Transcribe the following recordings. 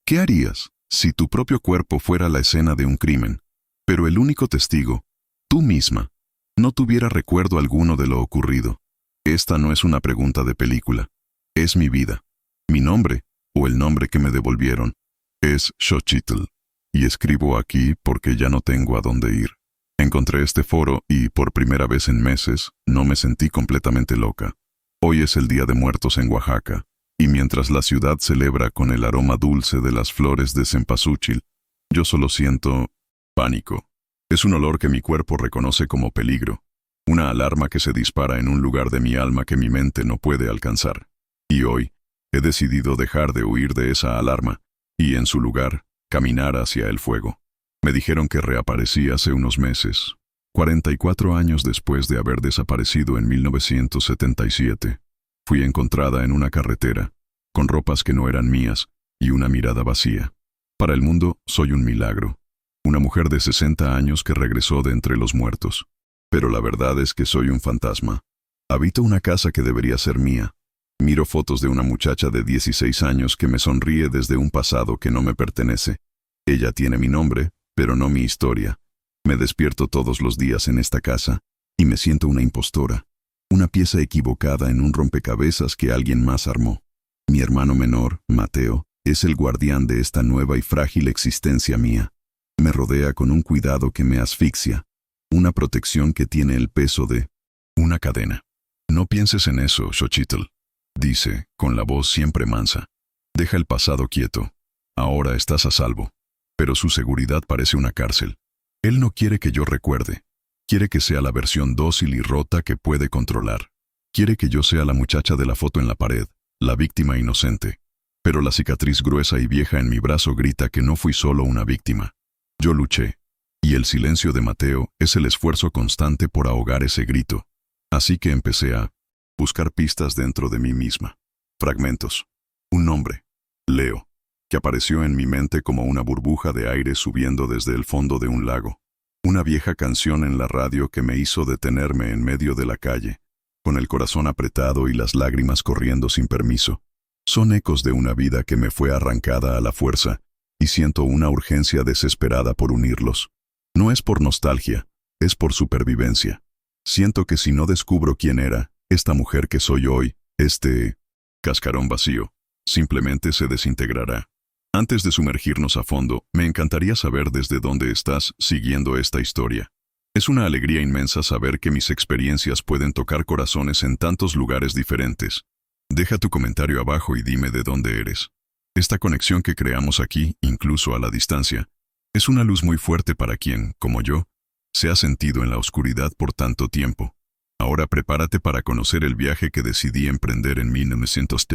¿Qué harías si tu propio cuerpo fuera la escena de un crimen, pero el único testigo, tú misma, no tuviera recuerdo alguno de lo ocurrido? Esta no es una pregunta de película. Es mi vida. Mi nombre, o el nombre que me devolvieron, es Xochitl. Y escribo aquí porque ya no tengo a dónde ir. Encontré este foro y, por primera vez en meses, no me sentí completamente loca. Hoy es el Día de Muertos en Oaxaca, y mientras la ciudad celebra con el aroma dulce de las flores de cempasúchil, yo solo siento pánico. Es un olor que mi cuerpo reconoce como peligro, una alarma que se dispara en un lugar de mi alma que mi mente no puede alcanzar. Y hoy, he decidido dejar de huir de esa alarma, y en su lugar, caminar hacia el fuego. Me dijeron que reaparecí hace unos meses, 44 años después de haber desaparecido en 1977. Fui encontrada en una carretera, con ropas que no eran mías y una mirada vacía. Para el mundo, soy un milagro. Una mujer de 60 años que regresó de entre los muertos. Pero la verdad es que soy un fantasma. Habito una casa que debería ser mía. Miro fotos de una muchacha de 16 años que me sonríe desde un pasado que no me pertenece. Ella tiene mi nombre, pero no mi historia. Me despierto todos los días en esta casa y me siento una impostora. Una pieza equivocada en un rompecabezas que alguien más armó. Mi hermano menor, Mateo, es el guardián de esta nueva y frágil existencia mía. Me rodea con un cuidado que me asfixia, una protección que tiene el peso de una cadena. No pienses en eso, Xochitl, dice, con la voz siempre mansa. Deja el pasado quieto. Ahora estás a salvo. Pero su seguridad parece una cárcel. Él no quiere que yo recuerde. Quiere que sea la versión dócil y rota que puede controlar. Quiere que yo sea la muchacha de la foto en la pared, la víctima inocente. Pero la cicatriz gruesa y vieja en mi brazo grita que no fui solo una víctima. Yo luché. Y el silencio de Mateo es el esfuerzo constante por ahogar ese grito. Así que empecé a buscar pistas dentro de mí misma. Fragmentos. Un nombre. Leo. Que apareció en mi mente como una burbuja de aire subiendo desde el fondo de un lago. Una vieja canción en la radio que me hizo detenerme en medio de la calle, con el corazón apretado y las lágrimas corriendo sin permiso. Son ecos de una vida que me fue arrancada a la fuerza, y siento una urgencia desesperada por unirlos. No es por nostalgia, es por supervivencia. Siento que si no descubro quién era, esta mujer que soy hoy, este cascarón vacío, simplemente se desintegrará. Antes de sumergirnos a fondo, me encantaría saber desde dónde estás siguiendo esta historia. Es una alegría inmensa saber que mis experiencias pueden tocar corazones en tantos lugares diferentes. Deja tu comentario abajo y dime de dónde eres. Esta conexión que creamos aquí, incluso a la distancia, es una luz muy fuerte para quien, como yo, se ha sentido en la oscuridad por tanto tiempo. Ahora prepárate para conocer el viaje que decidí emprender en 1900.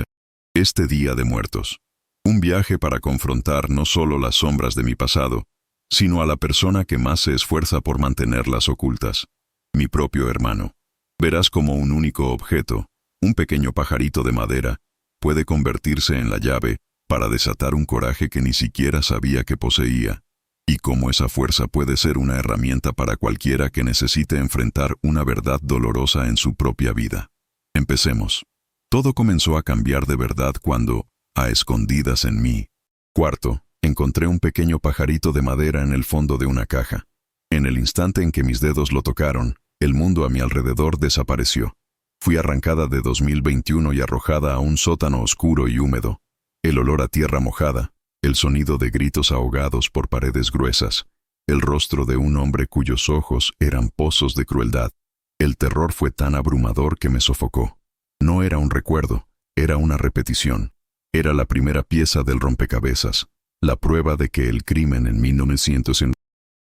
Este Día de Muertos. Un viaje para confrontar no solo las sombras de mi pasado, sino a la persona que más se esfuerza por mantenerlas ocultas, mi propio hermano. Verás cómo un único objeto, un pequeño pajarito de madera, puede convertirse en la llave para desatar un coraje que ni siquiera sabía que poseía, y cómo esa fuerza puede ser una herramienta para cualquiera que necesite enfrentar una verdad dolorosa en su propia vida. Empecemos. Todo comenzó a cambiar de verdad cuando, a escondidas en mi cuarto, encontré un pequeño pajarito de madera en el fondo de una caja. En el instante en que mis dedos lo tocaron, el mundo a mi alrededor desapareció. Fui arrancada de 2021 y arrojada a un sótano oscuro y húmedo. El olor a tierra mojada, el sonido de gritos ahogados por paredes gruesas, el rostro de un hombre cuyos ojos eran pozos de crueldad. El terror fue tan abrumador que me sofocó. No era un recuerdo, era una repetición. Era la primera pieza del rompecabezas, la prueba de que el crimen en 1900 en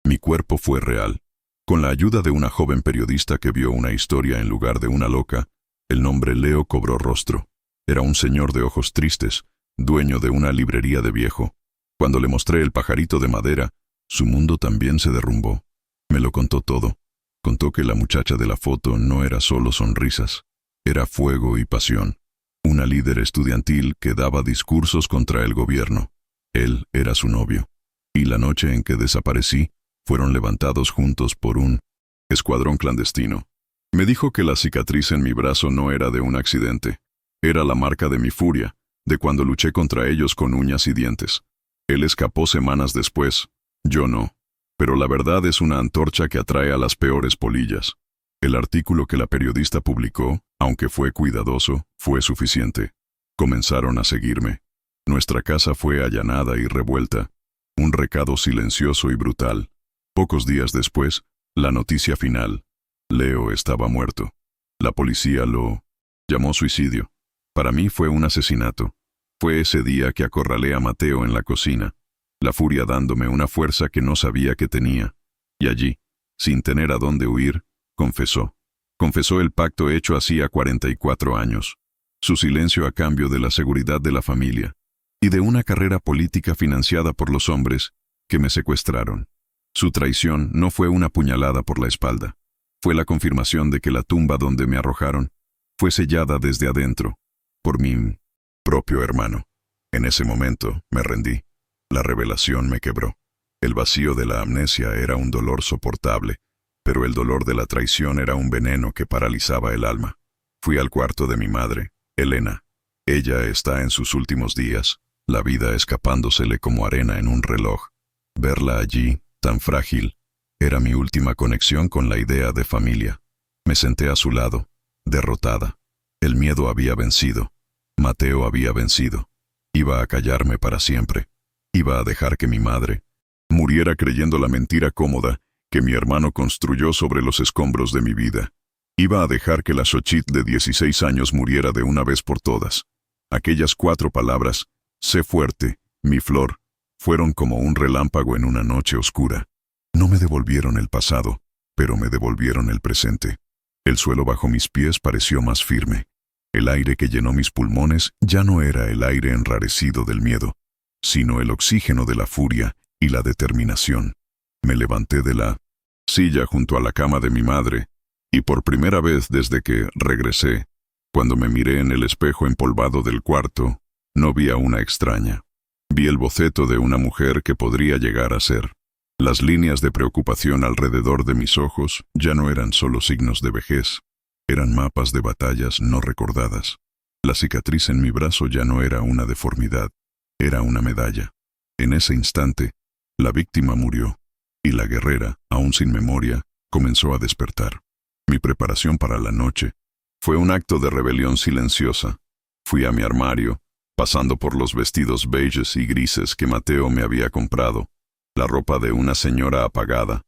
mi cuerpo fue real. Con la ayuda de una joven periodista que vio una historia en lugar de una loca, el nombre Leo cobró rostro. Era un señor de ojos tristes, dueño de una librería de viejo. Cuando le mostré el pajarito de madera, su mundo también se derrumbó. Me lo contó todo. Contó que la muchacha de la foto no era solo sonrisas, era fuego y pasión. Una líder estudiantil que daba discursos contra el gobierno. Él era su novio. Y la noche en que desaparecí, fueron levantados juntos por un escuadrón clandestino. Me dijo que la cicatriz en mi brazo no era de un accidente. Era la marca de mi furia, de cuando luché contra ellos con uñas y dientes. Él escapó semanas después, yo no. Pero la verdad es una antorcha que atrae a las peores polillas. El artículo que la periodista publicó, aunque fue cuidadoso, fue suficiente. Comenzaron a seguirme. Nuestra casa fue allanada y revuelta. Un recado silencioso y brutal. Pocos días después, la noticia final. Leo estaba muerto. La policía lo llamó suicidio. Para mí fue un asesinato. Fue ese día que acorralé a Mateo en la cocina, la furia dándome una fuerza que no sabía que tenía. Y allí, sin tener a dónde huir, confesó. Confesó el pacto hecho hacía 44 años. Su silencio a cambio de la seguridad de la familia y de una carrera política financiada por los hombres que me secuestraron. Su traición no fue una puñalada por la espalda. Fue la confirmación de que la tumba donde me arrojaron fue sellada desde adentro por mi propio hermano. En ese momento me rendí. La revelación me quebró. El vacío de la amnesia era un dolor soportable, pero el dolor de la traición era un veneno que paralizaba el alma. Fui al cuarto de mi madre, Elena. Ella está en sus últimos días, la vida escapándosele como arena en un reloj. Verla allí, tan frágil, era mi última conexión con la idea de familia. Me senté a su lado, derrotada. El miedo había vencido. Mateo había vencido. Iba a callarme para siempre. Iba a dejar que mi madre muriera creyendo la mentira cómoda que mi hermano construyó sobre los escombros de mi vida. Iba a dejar que la Xochitl de 16 años muriera de una vez por todas. Aquellas 4 palabras, sé fuerte, mi flor, fueron como un relámpago en una noche oscura. No me devolvieron el pasado, pero me devolvieron el presente. El suelo bajo mis pies pareció más firme. El aire que llenó mis pulmones ya no era el aire enrarecido del miedo, sino el oxígeno de la furia y la determinación. Me levanté de la silla junto a la cama de mi madre, y por primera vez desde que regresé, cuando me miré en el espejo empolvado del cuarto, no vi a una extraña. Vi el boceto de una mujer que podría llegar a ser. Las líneas de preocupación alrededor de mis ojos ya no eran solo signos de vejez, eran mapas de batallas no recordadas. La cicatriz en mi brazo ya no era una deformidad, era una medalla. En ese instante, la víctima murió, y la guerrera, aún sin memoria, comenzó a despertar. Mi preparación para la noche fue un acto de rebelión silenciosa. Fui a mi armario, pasando por los vestidos beiges y grises que Mateo me había comprado, la ropa de una señora apagada,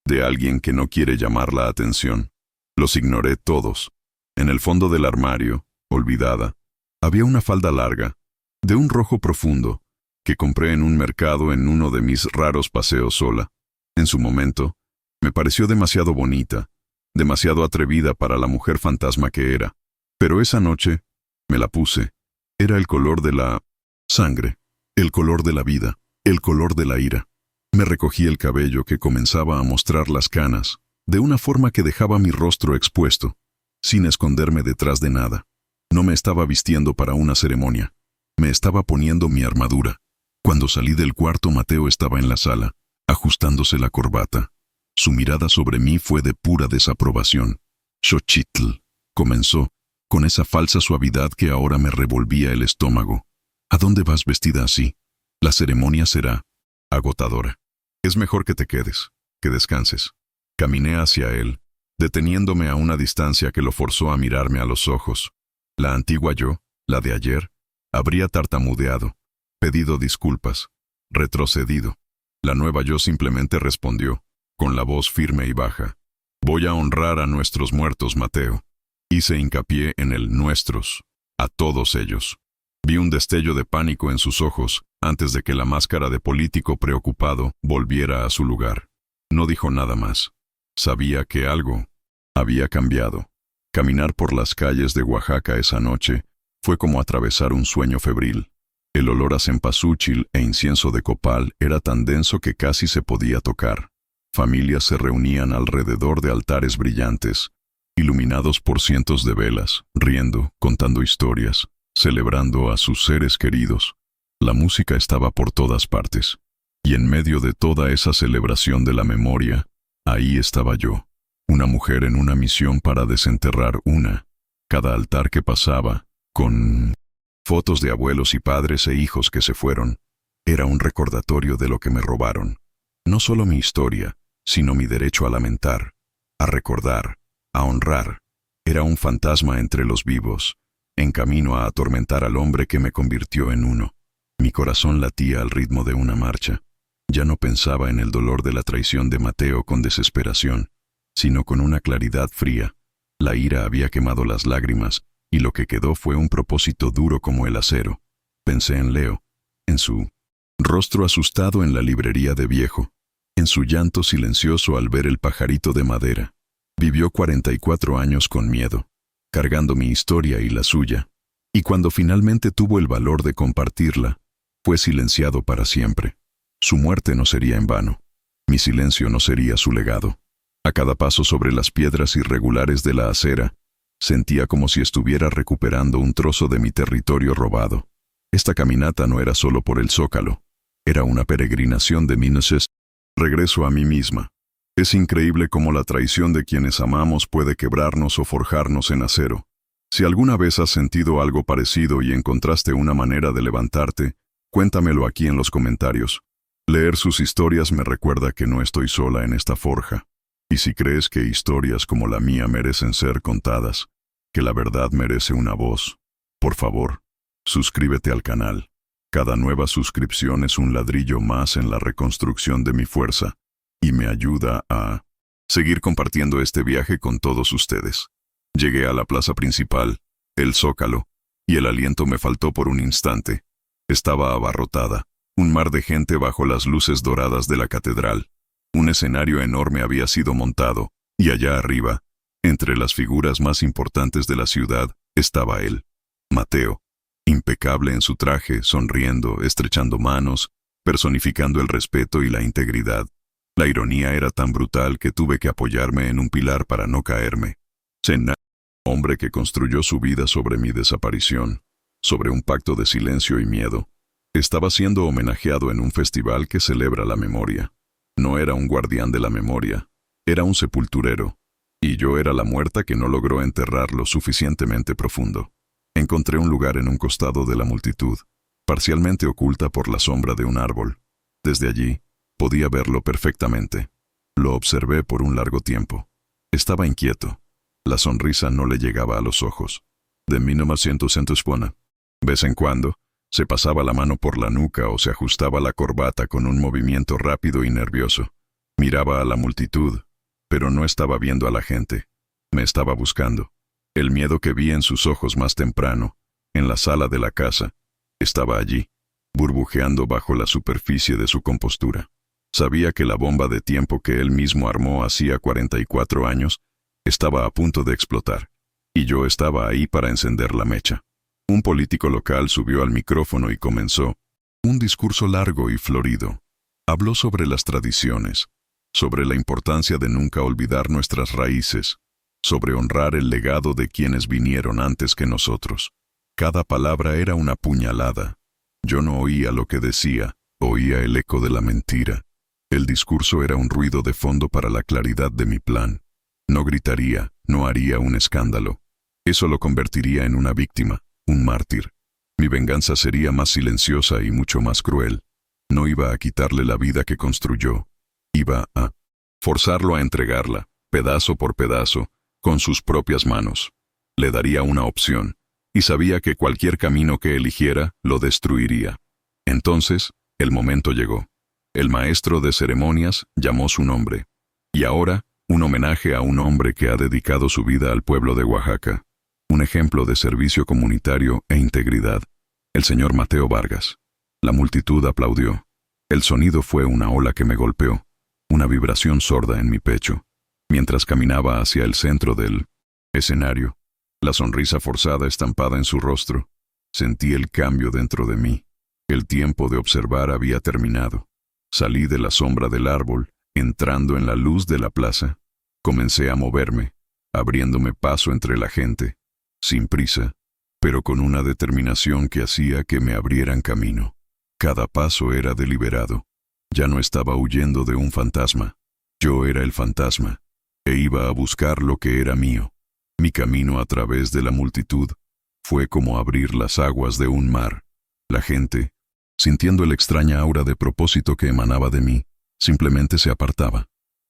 de alguien que no quiere llamar la atención. Los ignoré todos. En el fondo del armario, olvidada, había una falda larga, de un rojo profundo, que compré en un mercado en uno de mis raros paseos sola. En su momento, me pareció demasiado bonita, demasiado atrevida para la mujer fantasma que era. Pero esa noche, me la puse. Era el color de la sangre, el color de la vida, el color de la ira. Me recogí el cabello que comenzaba a mostrar las canas, de una forma que dejaba mi rostro expuesto, sin esconderme detrás de nada. No me estaba vistiendo para una ceremonia. Me estaba poniendo mi armadura. Cuando salí del cuarto, Mateo estaba en la sala, ajustándose la corbata. Su mirada sobre mí fue de pura desaprobación. Xochitl, comenzó, con esa falsa suavidad que ahora me revolvía el estómago. ¿A dónde vas vestida así? La ceremonia será agotadora. Es mejor que te quedes, que descanses. Caminé hacia él, deteniéndome a una distancia que lo forzó a mirarme a los ojos. La antigua yo, la de ayer, habría tartamudeado, pedido disculpas, retrocedido. La nueva yo simplemente respondió, con la voz firme y baja. Voy a honrar a nuestros muertos, Mateo. Hice hincapié en el nuestros, a todos ellos. Vi un destello de pánico en sus ojos antes de que la máscara de político preocupado volviera a su lugar. No dijo nada más. Sabía que algo había cambiado. Caminar por las calles de Oaxaca esa noche fue como atravesar un sueño febril. El olor a cempasúchil e incienso de copal era tan denso que casi se podía tocar. Familias se reunían alrededor de altares brillantes, iluminados por cientos de velas, riendo, contando historias, celebrando a sus seres queridos. La música estaba por todas partes. Y en medio de toda esa celebración de la memoria, ahí estaba yo, una mujer en una misión para desenterrar cada altar que pasaba, con fotos de abuelos y padres e hijos que se fueron, Era un recordatorio de lo que me robaron. No solo mi historia, sino mi derecho a lamentar, a recordar, a honrar. Era un fantasma entre los vivos, en camino a atormentar al hombre que me convirtió en uno. Mi corazón latía al ritmo de una marcha. Ya no pensaba en el dolor de la traición de Mateo con desesperación, sino con una claridad fría. La ira había quemado las lágrimas, y lo que quedó fue un propósito duro como el acero. Pensé en Leo, en su rostro asustado en la librería de viejo, en su llanto silencioso al ver el pajarito de madera. Vivió 44 años con miedo, cargando mi historia y la suya, y cuando finalmente tuvo el valor de compartirla, fue silenciado para siempre. Su muerte no sería en vano. Mi silencio no sería su legado. A cada paso sobre las piedras irregulares de la acera, sentía como si estuviera recuperando un trozo de mi territorio robado. Esta caminata no era solo por el Zócalo, era una peregrinación de mi regreso a mí misma. Es increíble cómo la traición de quienes amamos puede quebrarnos o forjarnos en acero. Si alguna vez has sentido algo parecido y encontraste una manera de levantarte, cuéntamelo aquí en los comentarios. Leer sus historias me recuerda que no estoy sola en esta forja. Y si crees que historias como la mía merecen ser contadas, que la verdad merece una voz, por favor, suscríbete al canal. Cada nueva suscripción es un ladrillo más en la reconstrucción de mi fuerza y me ayuda a seguir compartiendo este viaje con todos ustedes. Llegué a la plaza principal, el Zócalo, y el aliento me faltó por un instante. Estaba abarrotada, un mar de gente bajo las luces doradas de la catedral. Un escenario enorme había sido montado, y allá arriba, entre las figuras más importantes de la ciudad, estaba él, Mateo, impecable en su traje, sonriendo, estrechando manos, personificando el respeto y la integridad. La ironía era tan brutal que tuve que apoyarme en un pilar para no caerme. Hombre que construyó su vida sobre mi desaparición, sobre un pacto de silencio y miedo, estaba siendo homenajeado en un festival que celebra la memoria. No era un guardián de la memoria, era un sepulturero, y yo era la muerta que no logró enterrarlo suficientemente profundo. Encontré un lugar en un costado de la multitud, parcialmente oculta por la sombra de un árbol. Desde allí, podía verlo perfectamente. Lo observé por un largo tiempo. Estaba inquieto. La sonrisa no le llegaba a los ojos. De 1900 vez en cuando, se pasaba la mano por la nuca o se ajustaba la corbata con un movimiento rápido y nervioso. Miraba a la multitud, pero no estaba viendo a la gente. Me estaba buscando. El miedo que vi en sus ojos más temprano, en la sala de la casa, estaba allí, burbujeando bajo la superficie de su compostura. Sabía que la bomba de tiempo que él mismo armó hacía 44 años estaba a punto de explotar, y yo estaba ahí para encender la mecha. Un político local subió al micrófono y comenzó un discurso largo y florido. Habló sobre las tradiciones, sobre la importancia de nunca olvidar nuestras raíces, sobre honrar el legado de quienes vinieron antes que nosotros. Cada palabra era una puñalada. Yo no oía lo que decía, oía el eco de la mentira. El discurso era un ruido de fondo para la claridad de mi plan. No gritaría, no haría un escándalo. Eso lo convertiría en una víctima, un mártir. Mi venganza sería más silenciosa y mucho más cruel. No iba a quitarle la vida que construyó. Iba a forzarlo a entregarla, pedazo por pedazo, con sus propias manos. Le daría una opción, y sabía que cualquier camino que eligiera lo destruiría. Entonces, el momento llegó. El maestro de ceremonias llamó su nombre. Y ahora, un homenaje a un hombre que ha dedicado su vida al pueblo de Oaxaca. Un ejemplo de servicio comunitario e integridad. El señor Mateo Vargas. La multitud aplaudió. El sonido fue una ola que me golpeó, una vibración sorda en mi pecho. Mientras caminaba hacia el centro del escenario, la sonrisa forzada estampada en su rostro, sentí el cambio dentro de mí. El tiempo de observar había terminado. Salí de la sombra del árbol, entrando en la luz de la plaza. Comencé a moverme, abriéndome paso entre la gente, sin prisa, pero con una determinación que hacía que me abrieran camino. Cada paso era deliberado. Ya no estaba huyendo de un fantasma. Yo era el fantasma, e iba a buscar lo que era mío. Mi camino a través de la multitud fue como abrir las aguas de un mar. La gente, sintiendo el extraña aura de propósito que emanaba de mí, simplemente se apartaba.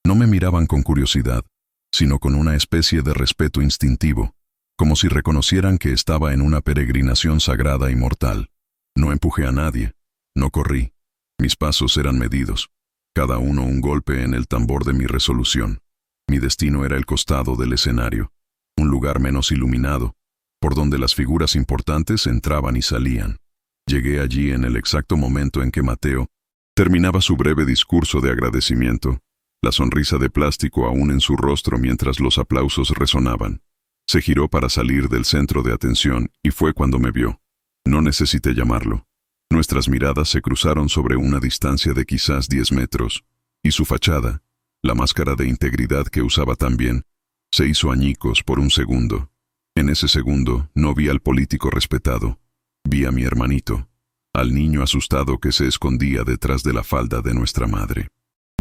No me miraban con curiosidad, sino con una especie de respeto instintivo, como si reconocieran que estaba en una peregrinación sagrada y mortal. No empujé a nadie, no corrí. Mis pasos eran medidos, cada uno un golpe en el tambor de mi resolución. Mi destino era el costado del escenario, un lugar menos iluminado, por donde las figuras importantes entraban y salían. Llegué allí en el exacto momento en que Mateo terminaba su breve discurso de agradecimiento, la sonrisa de plástico aún en su rostro mientras los aplausos resonaban. Se giró para salir del centro de atención y fue cuando me vio. No necesité llamarlo. Nuestras miradas se cruzaron sobre una distancia de quizás 10 metros, y su fachada, la máscara de integridad que usaba también, se hizo añicos por un segundo. En ese segundo no vi al político respetado, vi a mi hermanito, al niño asustado que se escondía detrás de la falda de nuestra madre.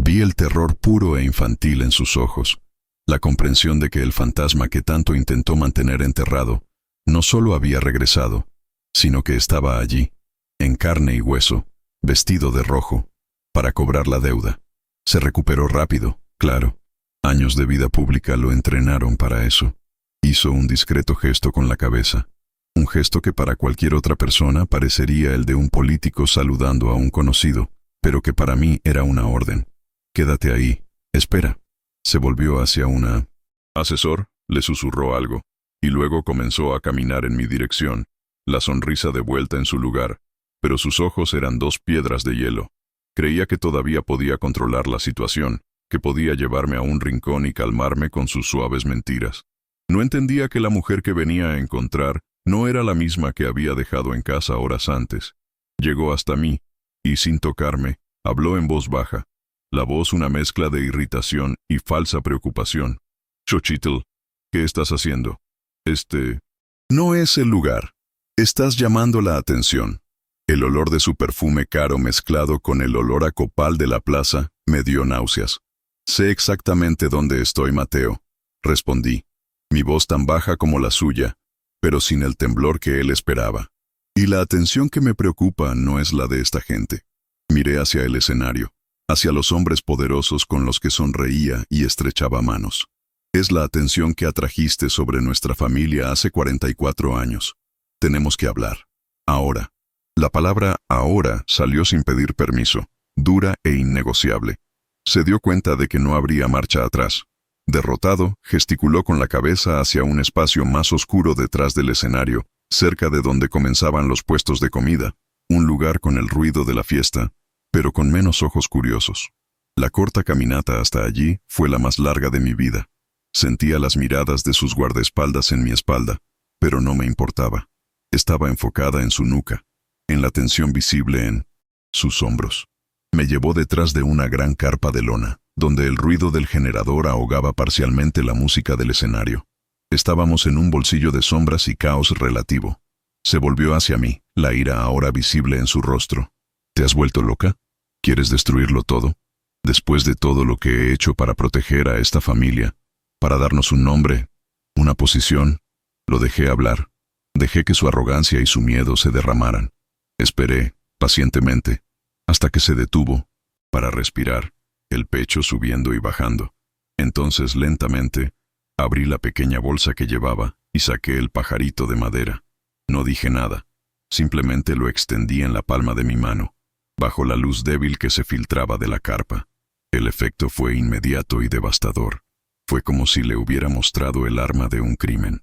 Vi el terror puro e infantil en sus ojos, la comprensión de que el fantasma que tanto intentó mantener enterrado no solo había regresado, sino que estaba allí, en carne y hueso, vestido de rojo, para cobrar la deuda. Se recuperó rápido, claro. Años de vida pública lo entrenaron para eso. Hizo un discreto gesto con la cabeza, un gesto que para cualquier otra persona parecería el de un político saludando a un conocido, pero que para mí era una orden. Quédate ahí, espera. Se volvió hacia una asesor, le susurró algo, y luego comenzó a caminar en mi dirección, la sonrisa de vuelta en su lugar, pero sus ojos eran 2 piedras de hielo. Creía que todavía podía controlar la situación, que podía llevarme a un rincón y calmarme con sus suaves mentiras. No entendía que la mujer que venía a encontrar no era la misma que había dejado en casa horas antes. Llegó hasta mí, y sin tocarme, habló en voz baja, la voz una mezcla de irritación y falsa preocupación. Xochitl, ¿qué estás haciendo? No es el lugar. Estás llamando la atención. El olor de su perfume caro mezclado con el olor a copal de la plaza me dio náuseas. Sé exactamente dónde estoy, Mateo, respondí, mi voz tan baja como la suya, pero sin el temblor que él esperaba. Y la atención que me preocupa no es la de esta gente. Miré hacia el escenario, hacia los hombres poderosos con los que sonreía y estrechaba manos. Es la atención que atrajiste sobre nuestra familia hace 44 años. Tenemos que hablar. Ahora. La palabra ahora salió sin pedir permiso, dura e innegociable. Se dio cuenta de que no habría marcha atrás. Derrotado, gesticuló con la cabeza hacia un espacio más oscuro detrás del escenario, cerca de donde comenzaban los puestos de comida, un lugar con el ruido de la fiesta, pero con menos ojos curiosos. La corta caminata hasta allí fue la más larga de mi vida. Sentía las miradas de sus guardaespaldas en mi espalda, pero no me importaba. Estaba enfocada en su nuca, en la tensión visible en sus hombros. Me llevó detrás de una gran carpa de lona, donde el ruido del generador ahogaba parcialmente la música del escenario. Estábamos en un bolsillo de sombras y caos relativo. Se volvió hacia mí, la ira ahora visible en su rostro. ¿Te has vuelto loca? ¿Quieres destruirlo todo? Después de todo lo que he hecho para proteger a esta familia, para darnos un nombre, una posición, lo dejé hablar. Dejé que su arrogancia y su miedo se derramaran. Esperé, pacientemente, hasta que se detuvo, para respirar, el pecho subiendo y bajando. Entonces, lentamente, abrí la pequeña bolsa que llevaba y saqué el pajarito de madera. No dije nada, simplemente lo extendí en la palma de mi mano, bajo la luz débil que se filtraba de la carpa. El efecto fue inmediato y devastador. Fue como si le hubiera mostrado el arma de un crimen.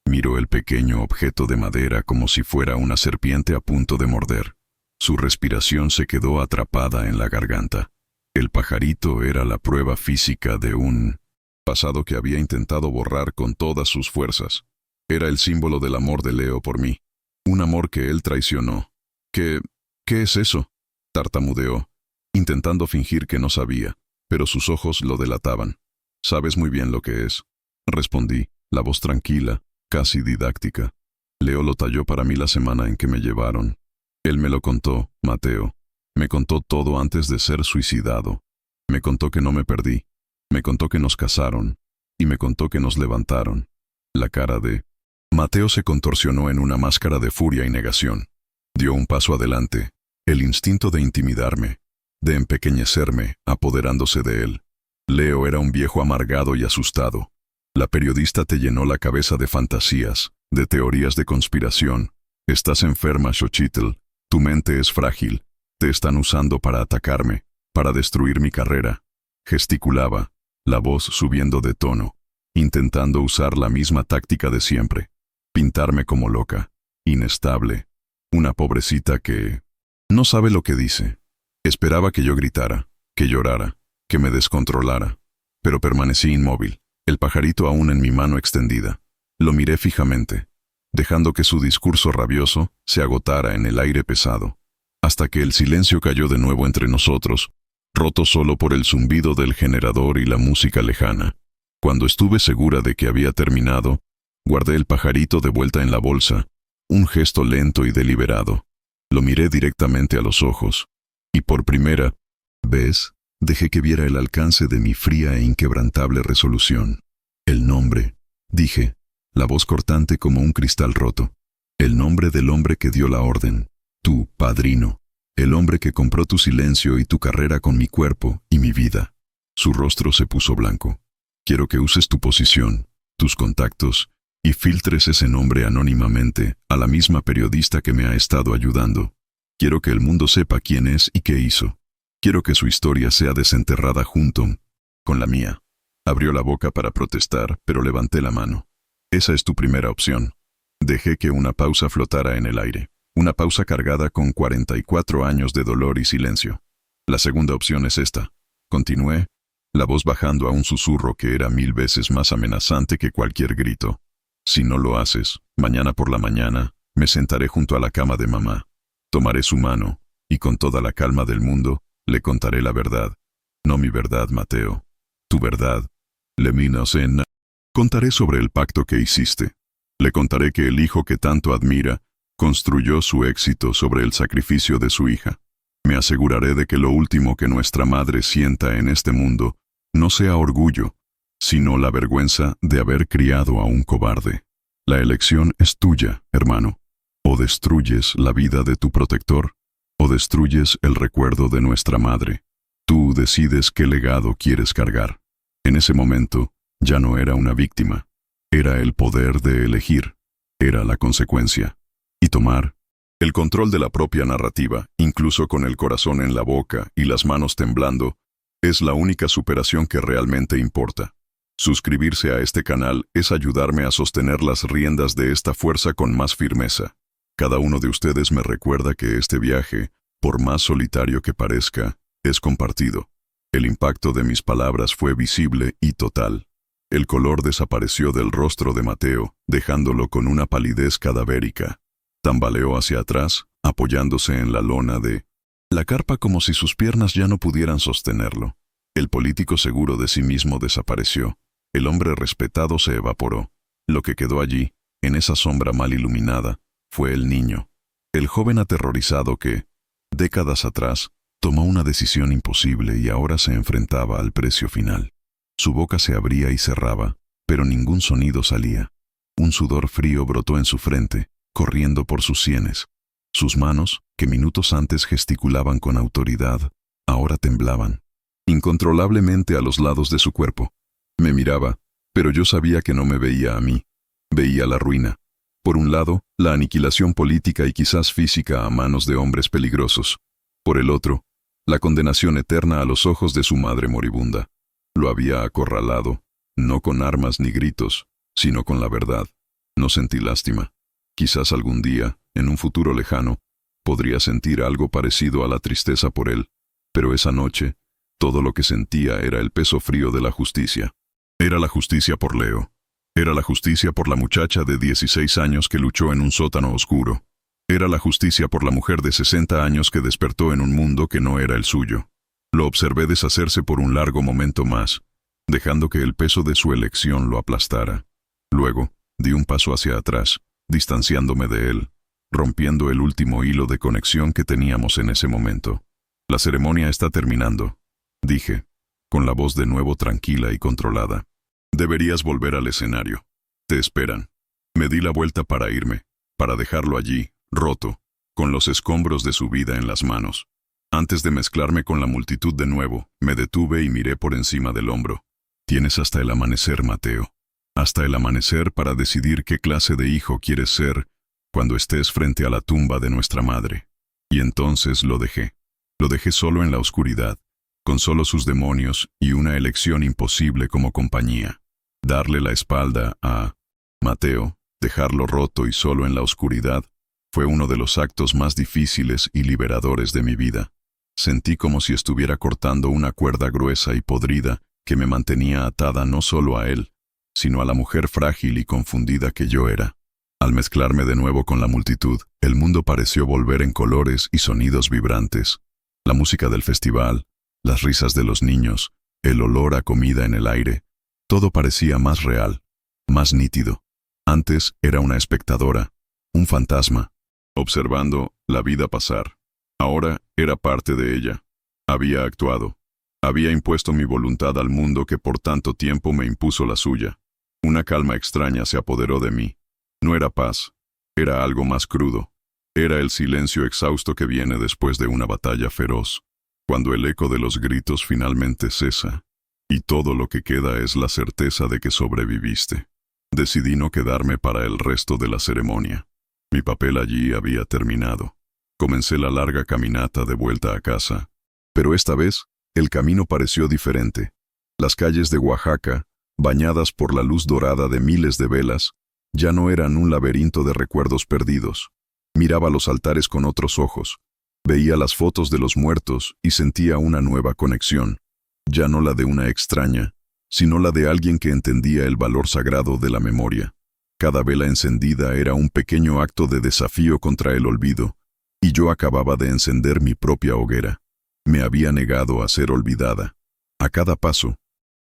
Miró el pequeño objeto de madera como si fuera una serpiente a punto de morder. Su respiración se quedó atrapada en la garganta. El pajarito era la prueba física de un pasado que había intentado borrar con todas sus fuerzas. Era el símbolo del amor de Leo por mí. Un amor que él traicionó. ¿Qué es eso?, tartamudeó, intentando fingir que no sabía, pero sus ojos lo delataban. Sabes muy bien lo que es, respondí, la voz tranquila, casi didáctica. Leo lo talló para mí la semana en que me llevaron. Él me lo contó, Mateo. Me contó todo antes de ser suicidado. Me contó que no me perdí. Me contó que nos casaron. Y me contó que nos levantaron. La cara de Mateo se contorsionó en una máscara de furia y negación. Dio un paso adelante. El instinto de intimidarme, de empequeñecerme, apoderándose de él. Leo era un viejo amargado y asustado. La periodista te llenó la cabeza de fantasías, de teorías de conspiración. Estás enferma, Xochitl. Tu mente es frágil. Te están usando para atacarme, para destruir mi carrera. Gesticulaba, la voz subiendo de tono, intentando usar la misma táctica de siempre. Pintarme como loca, inestable. Una pobrecita que no sabe lo que dice. Esperaba que yo gritara, que llorara, que me descontrolara. Pero permanecí inmóvil, el pajarito aún en mi mano extendida. Lo miré fijamente, dejando que su discurso rabioso se agotara en el aire pesado, hasta que el silencio cayó de nuevo entre nosotros, roto solo por el zumbido del generador y la música lejana. Cuando estuve segura de que había terminado, guardé el pajarito de vuelta en la bolsa, un gesto lento y deliberado. Lo miré directamente a los ojos, y por primera vez dejé que viera el alcance de mi fría e inquebrantable resolución. El nombre, dije, la voz cortante como un cristal roto. El nombre del hombre que dio la orden, tu padrino. El hombre que compró tu silencio y tu carrera con mi cuerpo y mi vida. Su rostro se puso blanco. Quiero que uses tu posición, tus contactos, y filtres ese nombre anónimamente a la misma periodista que me ha estado ayudando. Quiero que el mundo sepa quién es y qué hizo. Quiero que su historia sea desenterrada junto con la mía. Abrió la boca para protestar, pero levanté la mano. Esa es tu primera opción. Dejé que una pausa flotara en el aire. Una pausa cargada con 44 años de dolor y silencio. La segunda opción es esta. Continué, la voz bajando a un susurro que era 1000 veces más amenazante que cualquier grito. Si no lo haces, mañana por la mañana, me sentaré junto a la cama de mamá. Tomaré su mano, y con toda la calma del mundo, le contaré la verdad. No mi verdad, Mateo. Tu verdad. Contaré sobre el pacto que hiciste. Le contaré que el hijo que tanto admira construyó su éxito sobre el sacrificio de su hija. Me aseguraré de que lo último que nuestra madre sienta en este mundo no sea orgullo, sino la vergüenza de haber criado a un cobarde. La elección es tuya, hermano. O destruyes la vida de tu protector, o destruyes el recuerdo de nuestra madre. Tú decides qué legado quieres cargar. En ese momento, ya no era una víctima. Era el poder de elegir. Era la consecuencia. Y tomar el control de la propia narrativa, incluso con el corazón en la boca y las manos temblando, es la única superación que realmente importa. Suscribirse a este canal es ayudarme a sostener las riendas de esta fuerza con más firmeza. Cada uno de ustedes me recuerda que este viaje, por más solitario que parezca, es compartido. El impacto de mis palabras fue visible y total. El color desapareció del rostro de Mateo, dejándolo con una palidez cadavérica. Tambaleó hacia atrás, apoyándose en la lona de la carpa como si sus piernas ya no pudieran sostenerlo. El político seguro de sí mismo desapareció. El hombre respetado se evaporó. Lo que quedó allí, en esa sombra mal iluminada, fue el niño. El joven aterrorizado que, décadas atrás, tomó una decisión imposible y ahora se enfrentaba al precio final. Su boca se abría y cerraba, pero ningún sonido salía. Un sudor frío brotó en su frente, corriendo por sus sienes. Sus manos, que minutos antes gesticulaban con autoridad, ahora temblaban, incontrolablemente a los lados de su cuerpo. Me miraba, pero yo sabía que no me veía a mí. Veía la ruina. Por un lado, la aniquilación política y quizás física a manos de hombres peligrosos. Por el otro, la condenación eterna a los ojos de su madre moribunda. Lo había acorralado, no con armas ni gritos, sino con la verdad. No sentí lástima. Quizás algún día, en un futuro lejano, podría sentir algo parecido a la tristeza por él, pero esa noche, todo lo que sentía era el peso frío de la justicia. Era la justicia por Leo. Era la justicia por la muchacha de 16 años que luchó en un sótano oscuro. Era la justicia por la mujer de 60 años que despertó en un mundo que no era el suyo. Lo observé deshacerse por un largo momento más, dejando que el peso de su elección lo aplastara. Luego, di un paso hacia atrás, distanciándome de él, rompiendo el último hilo de conexión que teníamos en ese momento. La ceremonia está terminando, dije, con la voz de nuevo tranquila y controlada. Deberías volver al escenario. Te esperan. Me di la vuelta para irme, para dejarlo allí, roto, con los escombros de su vida en las manos. Antes de mezclarme con la multitud de nuevo, me detuve y miré por encima del hombro. Tienes hasta el amanecer, Mateo. Hasta el amanecer para decidir qué clase de hijo quieres ser cuando estés frente a la tumba de nuestra madre. Y entonces lo dejé. Lo dejé solo en la oscuridad, con solo sus demonios y una elección imposible como compañía. Darle la espalda a Mateo, dejarlo roto y solo en la oscuridad, fue uno de los actos más difíciles y liberadores de mi vida. Sentí como si estuviera cortando una cuerda gruesa y podrida que me mantenía atada no solo a él, sino a la mujer frágil y confundida que yo era. Al mezclarme de nuevo con la multitud, el mundo pareció volver en colores y sonidos vibrantes. La música del festival, las risas de los niños, el olor a comida en el aire, todo parecía más real, más nítido. Antes era una espectadora, un fantasma, observando la vida pasar. Ahora era parte de ella. Había actuado. Había impuesto mi voluntad al mundo que por tanto tiempo me impuso la suya. Una calma extraña se apoderó de mí. No era paz, era algo más crudo. Era el silencio exhausto que viene después de una batalla feroz, cuando el eco de los gritos finalmente cesa, y todo lo que queda es la certeza de que sobreviviste. Decidí no quedarme para el resto de la ceremonia. Mi papel allí había terminado. Comencé la larga caminata de vuelta a casa, pero esta vez el camino pareció diferente. Las calles de Oaxaca, bañadas por la luz dorada de miles de velas, ya no eran un laberinto de recuerdos perdidos. Miraba los altares con otros ojos, veía las fotos de los muertos y sentía una nueva conexión, ya no la de una extraña, sino la de alguien que entendía el valor sagrado de la memoria. Cada vela encendida era un pequeño acto de desafío contra el olvido, y yo acababa de encender mi propia hoguera. Me había negado a ser olvidada. A cada paso,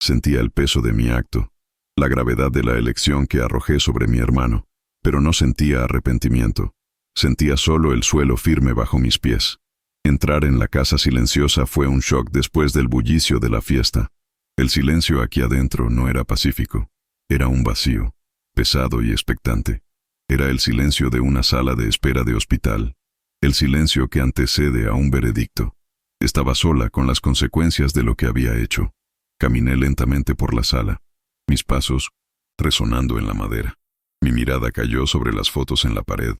sentía el peso de mi acto, la gravedad de la elección que arrojé sobre mi hermano, pero no sentía arrepentimiento. Sentía solo el suelo firme bajo mis pies. Entrar en la casa silenciosa fue un shock después del bullicio de la fiesta. El silencio aquí adentro no era pacífico, era un vacío, pesado y expectante. Era el silencio de una sala de espera de hospital, el silencio que antecede a un veredicto. Estaba sola con las consecuencias de lo que había hecho. Caminé lentamente por la sala, mis pasos resonando en la madera. Mi mirada cayó sobre las fotos en la pared,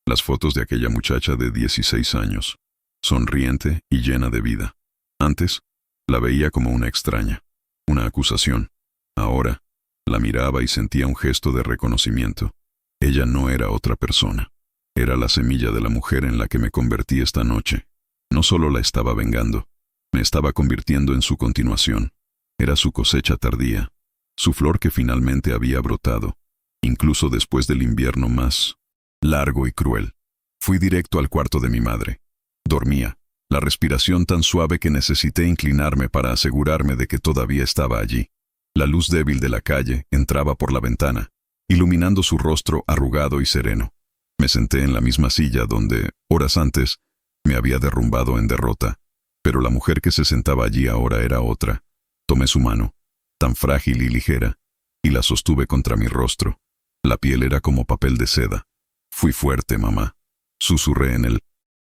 las fotos de aquella muchacha de 16 años, sonriente y llena de vida. Antes, la veía como una extraña, una acusación. Ahora, la miraba y sentía un gesto de reconocimiento. Ella no era otra persona. Era la semilla de la mujer en la que me convertí esta noche. No solo la estaba vengando, me estaba convirtiendo en su continuación. Era su cosecha tardía, su flor que finalmente había brotado, incluso después del invierno más largo y cruel. Fui directo al cuarto de mi madre. Dormía, la respiración tan suave que necesité inclinarme para asegurarme de que todavía estaba allí. La luz débil de la calle entraba por la ventana, iluminando su rostro arrugado y sereno. Me senté en la misma silla donde, horas antes, me había derrumbado en derrota, pero la mujer que se sentaba allí ahora era otra. Tomé su mano, tan frágil y ligera, y la sostuve contra mi rostro. La piel era como papel de seda. Fui fuerte, mamá. Susurré en el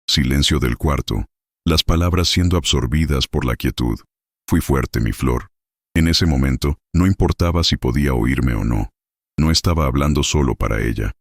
silencio del cuarto, las palabras siendo absorbidas por la quietud. Fui fuerte, mi flor. En ese momento, no importaba si podía oírme o no. No estaba hablando solo para ella.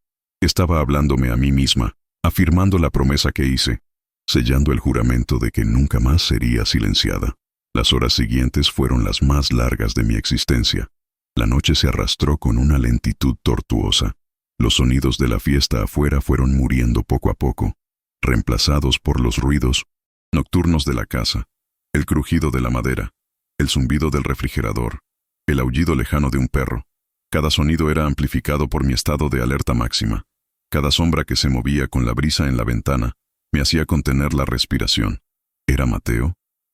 Estaba hablándome a mí misma, afirmando la promesa que hice, sellando el juramento de que nunca más sería silenciada. Las horas siguientes fueron las más largas de mi existencia. La noche se arrastró con una lentitud tortuosa. Los sonidos de la fiesta afuera fueron muriendo poco a poco, reemplazados por los ruidos nocturnos de la casa, el crujido de la madera, el zumbido del refrigerador, el aullido lejano de un perro. Cada sonido era amplificado por mi estado de alerta máxima. Cada sombra que se movía con la brisa en la ventana me hacía contener la respiración. ¿Era Mateo?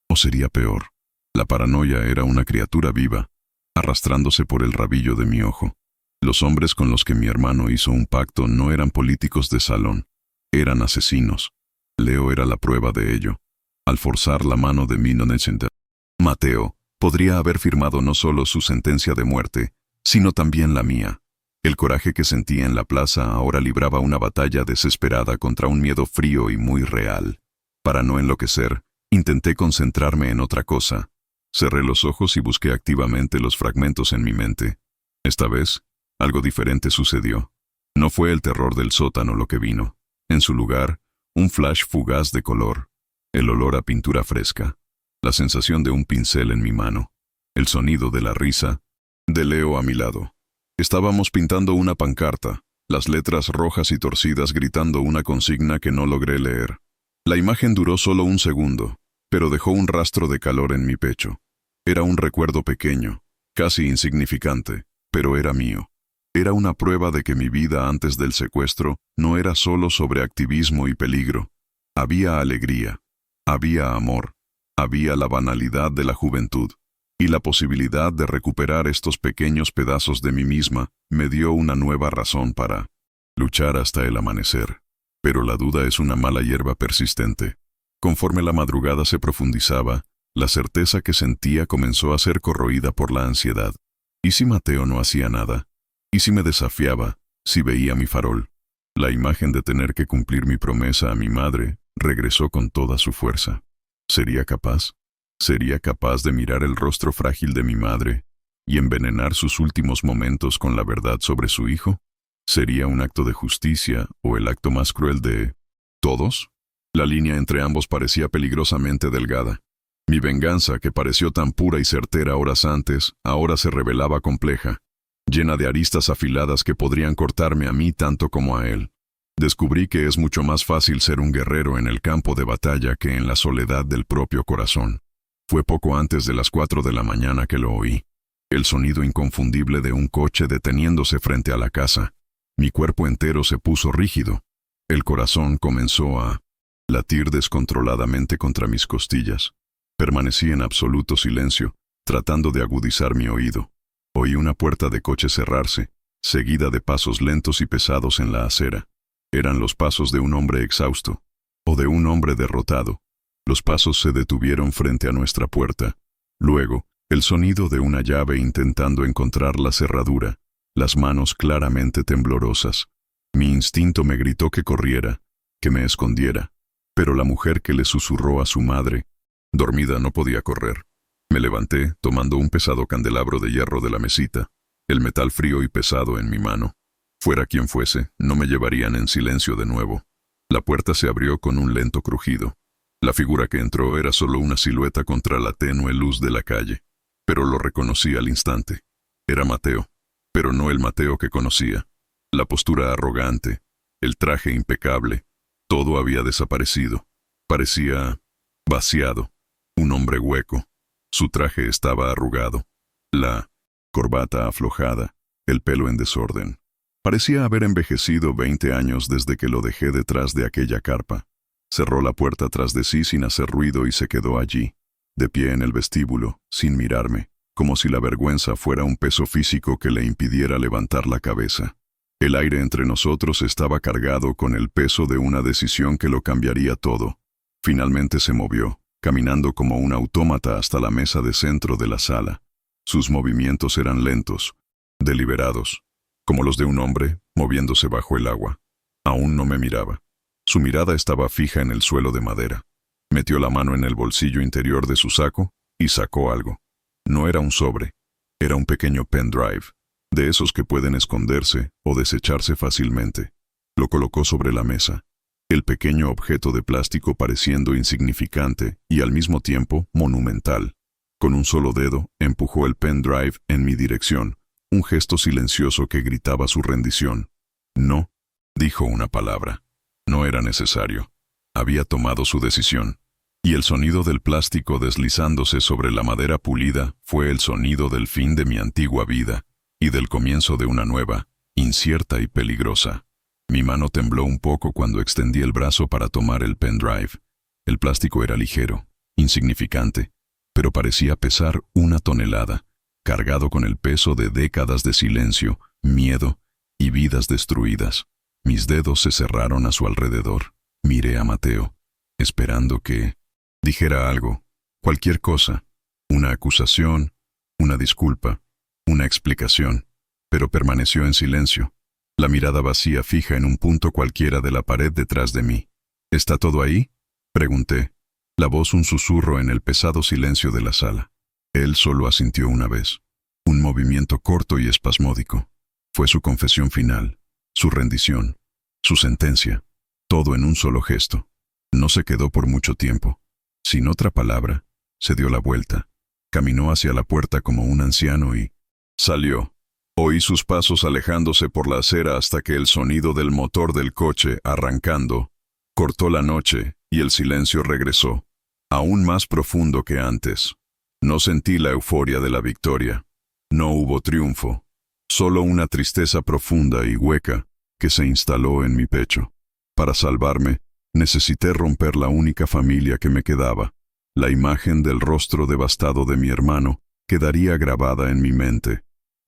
¿O sería peor? La paranoia era una criatura viva, arrastrándose por el rabillo de mi ojo. Los hombres con los que mi hermano hizo un pacto no eran políticos de salón, eran asesinos. Leo era la prueba de ello. Al forzar la mano de mi inocente, Mateo podría haber firmado no solo su sentencia de muerte, sino también la mía. El coraje que sentía en la plaza ahora libraba una batalla desesperada contra un miedo frío y muy real. Para no enloquecer, intenté concentrarme en otra cosa. Cerré los ojos y busqué activamente los fragmentos en mi mente. Esta vez, algo diferente sucedió. No fue el terror del sótano lo que vino. En su lugar, un flash fugaz de color. El olor a pintura fresca. La sensación de un pincel en mi mano. El sonido de la risa de Leo a mi lado. Estábamos pintando una pancarta, las letras rojas y torcidas gritando una consigna que no logré leer. La imagen duró solo un segundo, pero dejó un rastro de calor en mi pecho. Era un recuerdo pequeño, casi insignificante, pero era mío. Era una prueba de que mi vida antes del secuestro no era solo sobre activismo y peligro. Había alegría, había amor, había la banalidad de la juventud. Y la posibilidad de recuperar estos pequeños pedazos de mí misma me dio una nueva razón para luchar hasta el amanecer. Pero la duda es una mala hierba persistente. Conforme la madrugada se profundizaba, la certeza que sentía comenzó a ser corroída por la ansiedad. ¿Y si Mateo no hacía nada? ¿Y si me desafiaba? ¿Si veía mi farol? La imagen de tener que cumplir mi promesa a mi madre regresó con toda su fuerza. ¿Sería capaz? ¿Sería capaz de mirar el rostro frágil de mi madre y envenenar sus últimos momentos con la verdad sobre su hijo? ¿Sería un acto de justicia o el acto más cruel de todos? La línea entre ambos parecía peligrosamente delgada. Mi venganza, que pareció tan pura y certera horas antes, ahora se revelaba compleja, llena de aristas afiladas que podrían cortarme a mí tanto como a él. Descubrí que es mucho más fácil ser un guerrero en el campo de batalla que en la soledad del propio corazón. Fue poco antes de las 4 de la mañana que lo oí. El sonido inconfundible de un coche deteniéndose frente a la casa. Mi cuerpo entero se puso rígido. El corazón comenzó a latir descontroladamente contra mis costillas. Permanecí en absoluto silencio, tratando de agudizar mi oído. Oí una puerta de coche cerrarse, seguida de pasos lentos y pesados en la acera. Eran los pasos de un hombre exhausto, o de un hombre derrotado. Los pasos se detuvieron frente a nuestra puerta. Luego, el sonido de una llave intentando encontrar la cerradura, las manos claramente temblorosas. Mi instinto me gritó que corriera, que me escondiera, pero la mujer que le susurró a su madre, dormida, no podía correr. Me levanté, tomando un pesado candelabro de hierro de la mesita, el metal frío y pesado en mi mano. Fuera quien fuese, no me llevarían en silencio de nuevo. La puerta se abrió con un lento crujido. La figura que entró era solo una silueta contra la tenue luz de la calle, pero lo reconocí al instante. Era Mateo, pero no el Mateo que conocía. La postura arrogante, el traje impecable, todo había desaparecido. Parecía vaciado, un hombre hueco. Su traje estaba arrugado, la corbata aflojada, el pelo en desorden. Parecía haber envejecido 20 años desde que lo dejé detrás de aquella carpa. Cerró la puerta tras de sí sin hacer ruido y se quedó allí, de pie en el vestíbulo, sin mirarme, como si la vergüenza fuera un peso físico que le impidiera levantar la cabeza. El aire entre nosotros estaba cargado con el peso de una decisión que lo cambiaría todo. Finalmente se movió, caminando como un autómata hasta la mesa de centro de la sala. Sus movimientos eran lentos, deliberados, como los de un hombre moviéndose bajo el agua. Aún no me miraba. Su mirada estaba fija en el suelo de madera. Metió la mano en el bolsillo interior de su saco y sacó algo. No era un sobre, era un pequeño pendrive, de esos que pueden esconderse o desecharse fácilmente. Lo colocó sobre la mesa, el pequeño objeto de plástico pareciendo insignificante y al mismo tiempo monumental. Con un solo dedo empujó el pendrive en mi dirección, un gesto silencioso que gritaba su rendición. No, dijo una palabra. No era necesario. Había tomado su decisión. Y el sonido del plástico deslizándose sobre la madera pulida fue el sonido del fin de mi antigua vida y del comienzo de una nueva, incierta y peligrosa. Mi mano tembló un poco cuando extendí el brazo para tomar el pendrive. El plástico era ligero, insignificante, pero parecía pesar 1 tonelada, cargado con el peso de décadas de silencio, miedo y vidas destruidas. Mis dedos se cerraron a su alrededor. Miré a Mateo, esperando que dijera algo, cualquier cosa, una acusación, una disculpa, una explicación. pero permaneció en silencio, la mirada vacía fija en un punto cualquiera de la pared detrás de mí. ¿Está todo ahí?, pregunté, la voz un susurro en el pesado silencio de la sala. Él solo asintió una vez. Un movimiento corto y espasmódico. Fue su confesión final, su rendición, su sentencia, todo en un solo gesto. No se quedó por mucho tiempo. Sin otra palabra, se dio la vuelta. Caminó hacia la puerta como un anciano y salió. Oí sus pasos alejándose por la acera hasta que el sonido del motor del coche, arrancando, cortó la noche y el silencio regresó, aún más profundo que antes. No sentí la euforia de la victoria. No hubo triunfo, solo una tristeza profunda y hueca que se instaló en mi pecho. Para salvarme, necesité romper la única familia que me quedaba. La imagen del rostro devastado de mi hermano quedaría grabada en mi mente.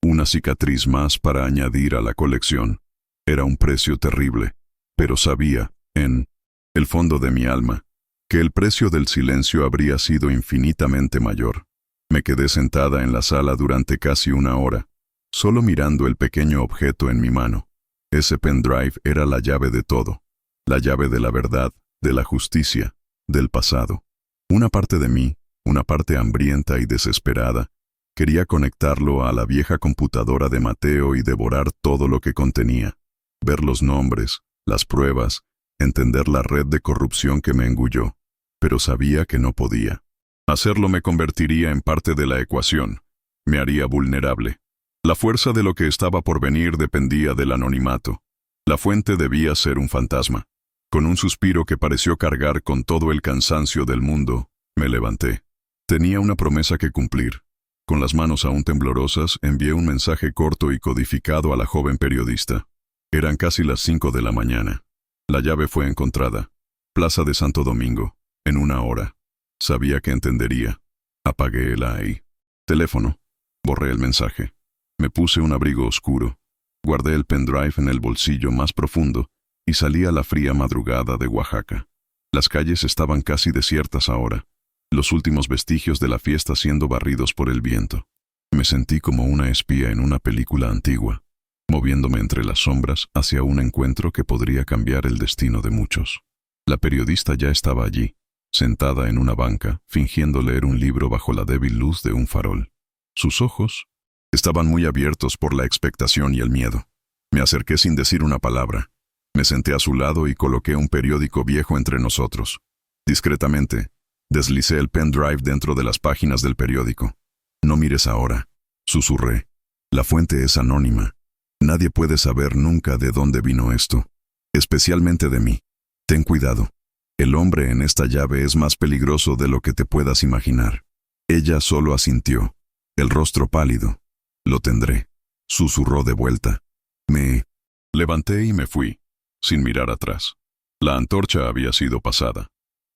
Una cicatriz más para añadir a la colección. Era un precio terrible, pero sabía, en el fondo de mi alma, que el precio del silencio habría sido infinitamente mayor. Me quedé sentada en la sala durante casi una hora, solo mirando el pequeño objeto en mi mano. Ese pendrive era la llave de todo, la llave de la verdad, de la justicia, del pasado. Una parte de mí, una parte hambrienta y desesperada, quería conectarlo a la vieja computadora de Mateo y devorar todo lo que contenía, ver los nombres, las pruebas, entender la red de corrupción que me engulló, pero sabía que no podía. Hacerlo me convertiría en parte de la ecuación, me haría vulnerable. La fuerza de lo que estaba por venir dependía del anonimato. La fuente debía ser un fantasma. Con un suspiro que pareció cargar con todo el cansancio del mundo, me levanté. Tenía una promesa que cumplir. Con las manos aún temblorosas, envié un mensaje corto y codificado a la joven periodista. Eran casi las 5 de la mañana. La llave fue encontrada. Plaza de Santo Domingo, en 1 hora. Sabía que entendería. Apagué el AI. Teléfono. Borré el mensaje. Me puse un abrigo oscuro. Guardé el pendrive en el bolsillo más profundo y salí a la fría madrugada de Oaxaca. Las calles estaban casi desiertas ahora, los últimos vestigios de la fiesta siendo barridos por el viento. Me sentí como una espía en una película antigua, moviéndome entre las sombras hacia un encuentro que podría cambiar el destino de muchos. La periodista ya estaba allí, sentada en una banca, fingiendo leer un libro bajo la débil luz de un farol. Sus ojos estaban muy abiertos por la expectación y el miedo. Me acerqué sin decir una palabra. Me senté a su lado y coloqué un periódico viejo entre nosotros. Discretamente, deslicé el pendrive dentro de las páginas del periódico. «No mires ahora», susurré. «La fuente es anónima. Nadie puede saber nunca de dónde vino esto. Especialmente de mí. Ten cuidado. El hombre en esta llave es más peligroso de lo que te puedas imaginar». Ella solo asintió, el rostro pálido. «Lo tendré», susurró de vuelta. Me levanté y me fui, sin mirar atrás. La antorcha había sido pasada.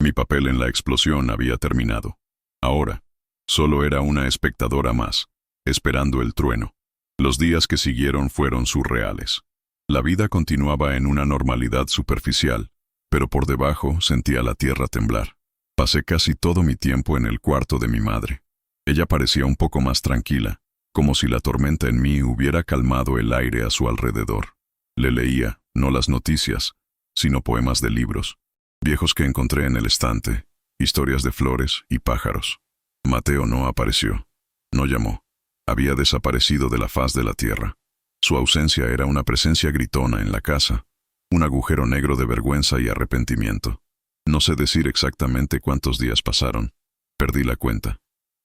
Mi papel en la explosión había terminado. Ahora, solo era una espectadora más, esperando el trueno. Los días que siguieron fueron surreales. La vida continuaba en una normalidad superficial, pero por debajo sentía la tierra temblar. Pasé casi todo mi tiempo en el cuarto de mi madre. Ella parecía un poco más tranquila, como si la tormenta en mí hubiera calmado el aire a su alrededor. Le leía, no las noticias, sino poemas de libros, viejos que encontré en el estante, historias de flores y pájaros. Mateo no apareció, no llamó. Había desaparecido de la faz de la tierra. Su ausencia era una presencia gritona en la casa, un agujero negro de vergüenza y arrepentimiento. No sé decir exactamente cuántos días pasaron. Perdí la cuenta.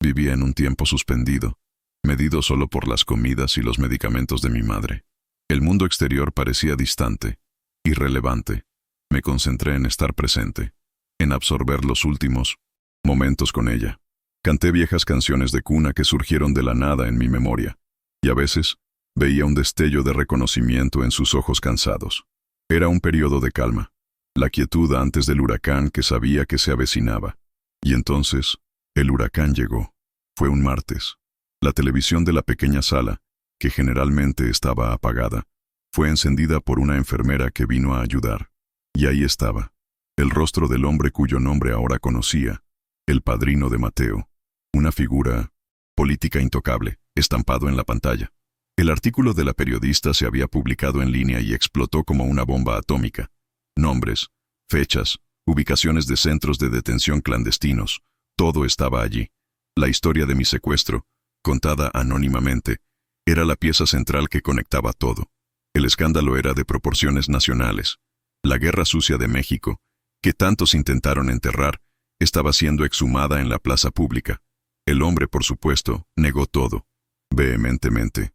Vivía en un tiempo suspendido, medido solo por las comidas y los medicamentos de mi madre. El mundo exterior parecía distante, irrelevante. Me concentré en estar presente, en absorber los últimos momentos con ella. Canté viejas canciones de cuna que surgieron de la nada en mi memoria, y a veces veía un destello de reconocimiento en sus ojos cansados. Era un periodo de calma, la quietud antes del huracán que sabía que se avecinaba. Y entonces, el huracán llegó. Fue un martes. La televisión de la pequeña sala, que generalmente estaba apagada, fue encendida por una enfermera que vino a ayudar. Y ahí estaba, el rostro del hombre cuyo nombre ahora conocía, el padrino de Mateo, una figura política intocable, estampado en la pantalla. El artículo de la periodista se había publicado en línea y explotó como una bomba atómica. Nombres, fechas, ubicaciones de centros de detención clandestinos, todo estaba allí. La historia de mi secuestro, contada anónimamente, era la pieza central que conectaba todo. El escándalo era de proporciones nacionales. La guerra sucia de México, que tantos intentaron enterrar, estaba siendo exhumada en la plaza pública. El hombre, por supuesto, negó todo, vehementemente.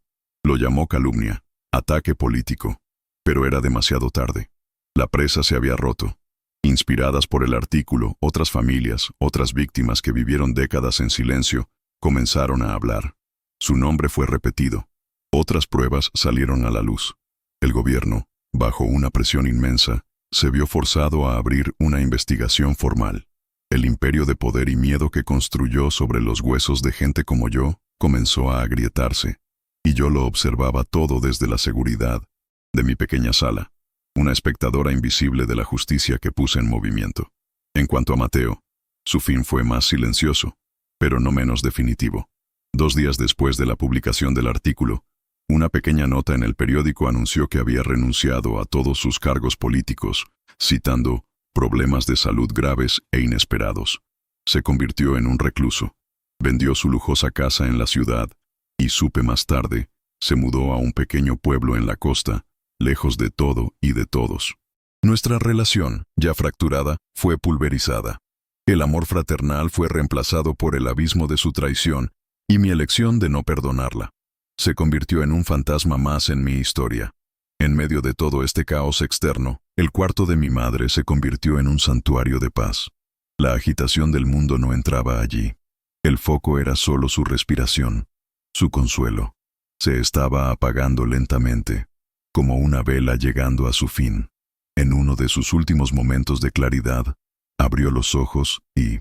Lo llamó calumnia, ataque político. Pero era demasiado tarde. La presa se había roto. Inspiradas por el artículo, otras familias, otras víctimas que vivieron décadas en silencio, comenzaron a hablar. Su nombre fue repetido. Otras pruebas salieron a la luz. El gobierno, bajo una presión inmensa, se vio forzado a abrir una investigación formal. El imperio de poder y miedo que construyó sobre los huesos de gente como yo comenzó a agrietarse, y yo lo observaba todo desde la seguridad de mi pequeña sala, una espectadora invisible de la justicia que puse en movimiento. En cuanto a Mateo, su fin fue más silencioso, pero no menos definitivo. 2 días después de la publicación del artículo, una pequeña nota en el periódico anunció que había renunciado a todos sus cargos políticos, citando problemas de salud graves e inesperados. Se convirtió en un recluso. Vendió su lujosa casa en la ciudad y, supe más tarde, se mudó a un pequeño pueblo en la costa, lejos de todo y de todos. Nuestra relación, ya fracturada, fue pulverizada. El amor fraternal fue reemplazado por el abismo de su traición y mi elección de no perdonarla. Se convirtió en un fantasma más en mi historia. En medio de todo este caos externo, el cuarto de mi madre se convirtió en un santuario de paz. La agitación del mundo no entraba allí. El foco era solo su respiración, su consuelo. Se estaba apagando lentamente, como una vela llegando a su fin. En uno de sus últimos momentos de claridad, abrió los ojos y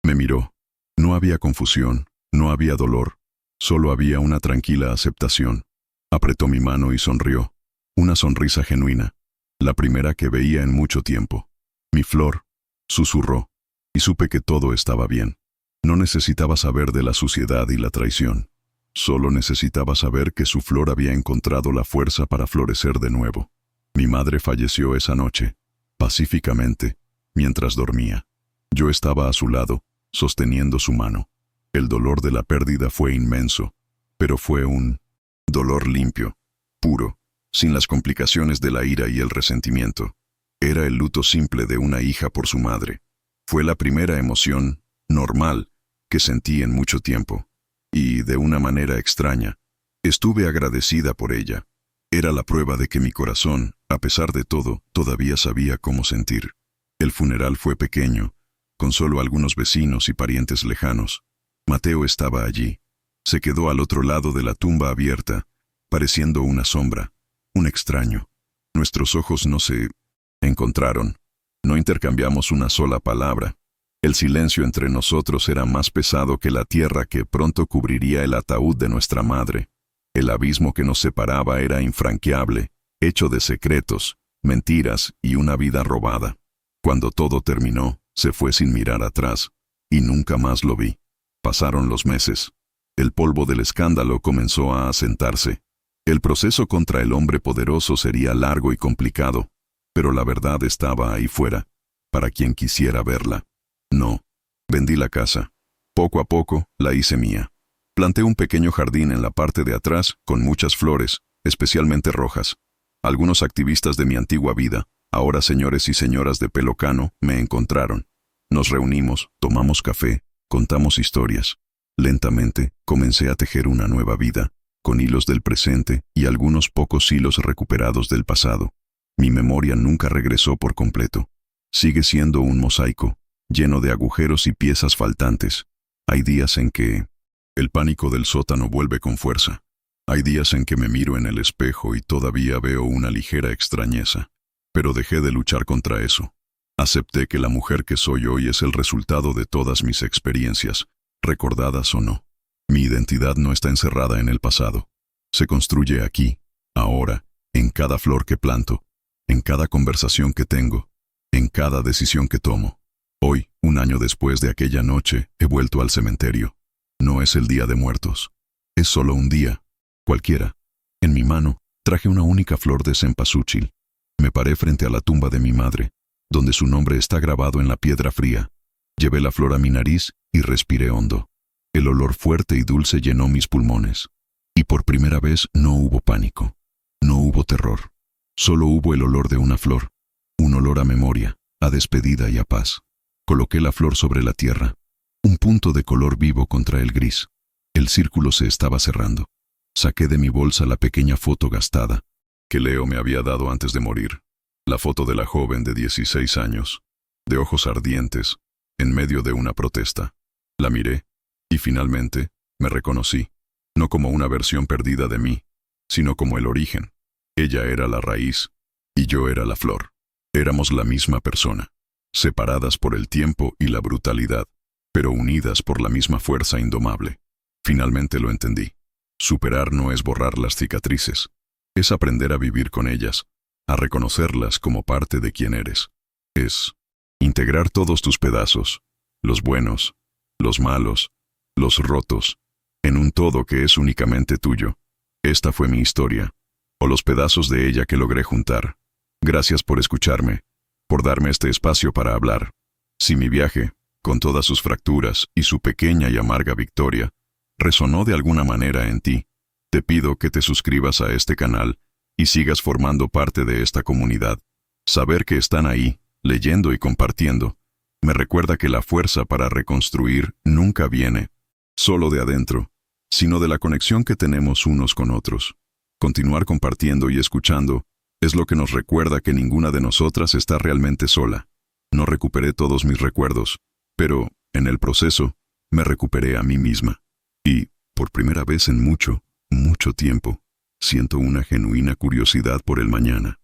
me miró. No había confusión, no había dolor, solo había una tranquila aceptación. Apretó mi mano y sonrió. Una sonrisa genuina, la primera que veía en mucho tiempo. Mi flor, susurró, y supe que todo estaba bien. No necesitaba saber de la suciedad y la traición. Solo necesitaba saber que su flor había encontrado la fuerza para florecer de nuevo. Mi madre falleció esa noche, pacíficamente, mientras dormía. Yo estaba a su lado, sosteniendo su mano. El dolor de la pérdida fue inmenso, pero fue un dolor limpio, puro, sin las complicaciones de la ira y el resentimiento. Era el luto simple de una hija por su madre. Fue la primera emoción, normal, que sentí en mucho tiempo. Y, de una manera extraña, estuve agradecida por ella. Era la prueba de que mi corazón, a pesar de todo, todavía sabía cómo sentir. El funeral fue pequeño, con solo algunos vecinos y parientes lejanos. Mateo estaba allí. Se quedó al otro lado de la tumba abierta, pareciendo una sombra, un extraño. Nuestros ojos no se encontraron. No intercambiamos una sola palabra. El silencio entre nosotros era más pesado que la tierra que pronto cubriría el ataúd de nuestra madre. El abismo que nos separaba era infranqueable, hecho de secretos, mentiras y una vida robada. Cuando todo terminó, se fue sin mirar atrás, y nunca más lo vi. Pasaron los meses. El polvo del escándalo comenzó a asentarse. El proceso contra el hombre poderoso sería largo y complicado, pero la verdad estaba ahí fuera, para quien quisiera verla. No, vendí la casa. Poco a poco, la hice mía. Planté un pequeño jardín en la parte de atrás con muchas flores, especialmente rojas. Algunos activistas de mi antigua vida, ahora señores y señoras de pelo cano, me encontraron. Nos reunimos, tomamos café, contamos historias. Lentamente, comencé a tejer una nueva vida, con hilos del presente y algunos pocos hilos recuperados del pasado. Mi memoria nunca regresó por completo. Sigue siendo un mosaico, lleno de agujeros y piezas faltantes. Hay días en que el pánico del sótano vuelve con fuerza. Hay días en que me miro en el espejo y todavía veo una ligera extrañeza. Pero dejé de luchar contra eso. Acepté que la mujer que soy hoy es el resultado de todas mis experiencias, recordadas o no. Mi identidad no está encerrada en el pasado. Se construye aquí, ahora, en cada flor que planto, en cada conversación que tengo, en cada decisión que tomo. Hoy, 1 año después de aquella noche, he vuelto al cementerio. No es el Día de Muertos. Es solo un día, cualquiera. En mi mano, traje una única flor de cempasúchil. Me paré frente a la tumba de mi madre, donde su nombre está grabado en la piedra fría. Llevé la flor a mi nariz y respiré hondo. El olor fuerte y dulce llenó mis pulmones. Y por primera vez no hubo pánico. No hubo terror. Solo hubo el olor de una flor. Un olor a memoria, a despedida y a paz. Coloqué la flor sobre la tierra. Un punto de color vivo contra el gris. El círculo se estaba cerrando. Saqué de mi bolsa la pequeña foto gastada que Leo me había dado antes de morir. La foto de la joven de 16 años, de ojos ardientes, en medio de una protesta. La miré, y finalmente me reconocí, no como una versión perdida de mí, sino como el origen. Ella era la raíz, y yo era la flor. Éramos la misma persona, separadas por el tiempo y la brutalidad, pero unidas por la misma fuerza indomable. Finalmente lo entendí. Superar no es borrar las cicatrices, es aprender a vivir con ellas, a reconocerlas como parte de quien eres. Es integrar todos tus pedazos, los buenos, los malos, los rotos, en un todo que es únicamente tuyo. Esta fue mi historia, o los pedazos de ella que logré juntar. Gracias por escucharme, por darme este espacio para hablar. Si mi viaje, con todas sus fracturas y su pequeña y amarga victoria, resonó de alguna manera en ti, te pido que te suscribas a este canal y sigas formando parte de esta comunidad. Saber que están ahí, leyendo y compartiendo, me recuerda que la fuerza para reconstruir nunca viene solo de adentro, sino de la conexión que tenemos unos con otros. Continuar compartiendo y escuchando es lo que nos recuerda que ninguna de nosotras está realmente sola. No recuperé todos mis recuerdos, pero, en el proceso, me recuperé a mí misma. Y, por primera vez en mucho tiempo, siento una genuina curiosidad por el mañana.